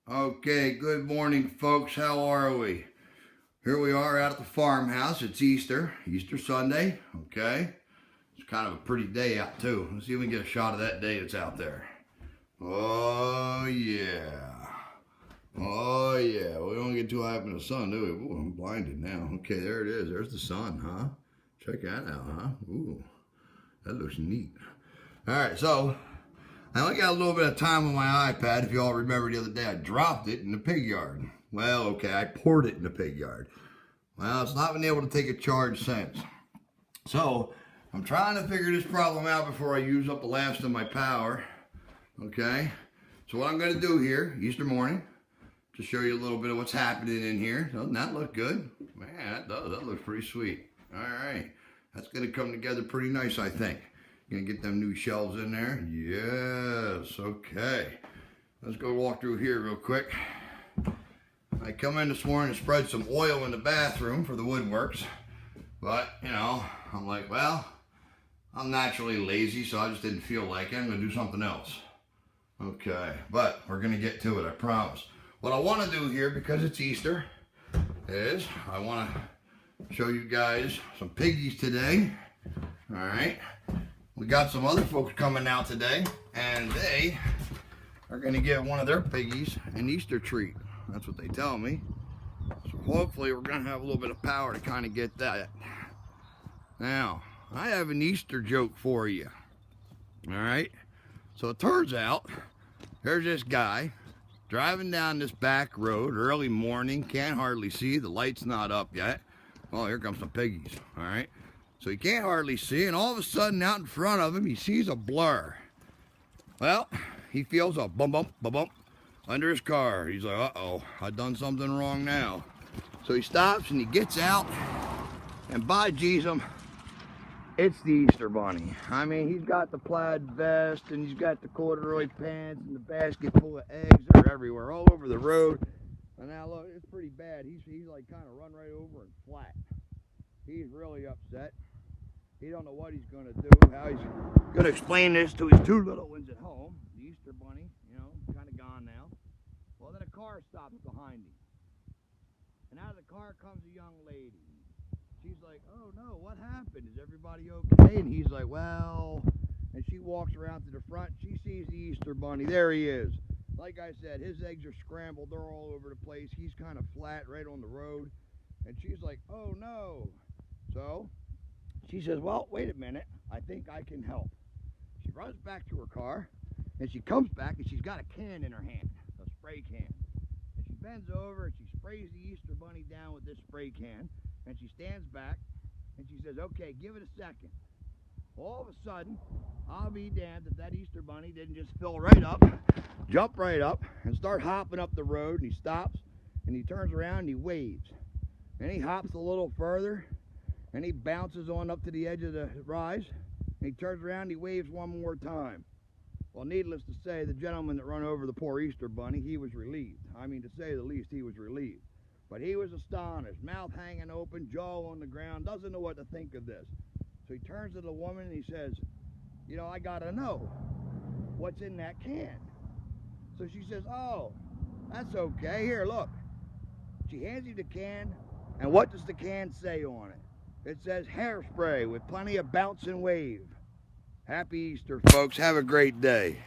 Okay, good morning, folks. How are we? Here we are out at the farmhouse. It's Easter Sunday. Okay, it's kind of a pretty day out too. Let's see if we can get a shot of that day that's out there. Oh yeah, oh yeah. We don't get too high up in the sun, do we? Ooh, I'm blinded now. Okay, there it is. There's the sun, huh? Check that out, huh? Ooh, that looks neat. All right, so I only got a little bit of time on my iPad. If you all remember the other day, I dropped it in the pig yard. Well, okay, I poured it in the pig yard. Well, it's not been able to take a charge since. So, I'm trying to figure this problem out before I use up the last of my power. Okay? So what I'm going to do here, Easter morning, to show you a little bit of what's happening in here. Doesn't that look good? Man, that does. That looks pretty sweet. All right. That's going to come together pretty nice, I think. Gonna get them new shelves in there. Yes, okay. Let's go walk through here real quick. I come in this morning and spread some oil in the bathroom for the woodworks. But, you know, I'm like, well, I'm naturally lazy, so I just didn't feel like it. I'm gonna do something else. Okay, but we're gonna get to it, I promise. What I wanna do here, because it's Easter, is I wanna show you guys some piggies today. All right. We got some other folks coming out today, and they are going to give one of their piggies an Easter treat. That's what they tell me. So hopefully we're going to have a little bit of power to kind of get that. Now, I have an Easter joke for you. All right? So it turns out there's this guy driving down this back road early morning, can't hardly see, the light's not up yet. Well, here comes some piggies, all right? So he can't hardly see, and all of a sudden out in front of him, he sees a blur. Well, he feels a bump under his car. He's like, uh-oh, I've done something wrong now. So he stops and he gets out, and by Jesus, it's the Easter Bunny. I mean, he's got the plaid vest, and he's got the corduroy pants, and the basket full of eggs are everywhere, all over the road. And now look, it's pretty bad. He's like kind of run right over and flat. He's really upset. He don't know what he's going to do, how he's going to explain this to his two little ones at home. The Easter Bunny, you know, kind of gone now. Well, then a car stops behind him. And out of the car comes a young lady. She's like, oh no, what happened? Is everybody okay? And he's like, well, and she walks around to the front. She sees the Easter Bunny. There he is. Like I said, his eggs are scrambled. They're all over the place. He's kind of flat right on the road. And she's like, oh no. So she says, well, wait a minute. I think I can help. She runs back to her car, and she comes back, and she's got a can in her hand, a spray can. And she bends over, and she sprays the Easter Bunny down with this spray can, and she stands back, and she says, okay, give it a second. All of a sudden, I'll be damned if that Easter Bunny didn't just fill right up, jump right up, and start hopping up the road, and he stops, and he turns around, and he waves. And he hops a little further, and he bounces on up to the edge of the rise, and he turns around and he waves one more time. Well, needless to say, the gentleman that run over the poor Easter Bunny, he was relieved. I mean, to say the least, he was relieved. But he was astonished, mouth hanging open, jaw on the ground, doesn't know what to think of this. So he turns to the woman and he says, you know, I gotta know what's in that can. So she says, oh, that's okay. Here, look. She hands you the can, and what does the can say on it? It says hairspray with plenty of bounce and wave. Happy Easter, folks. Have a great day.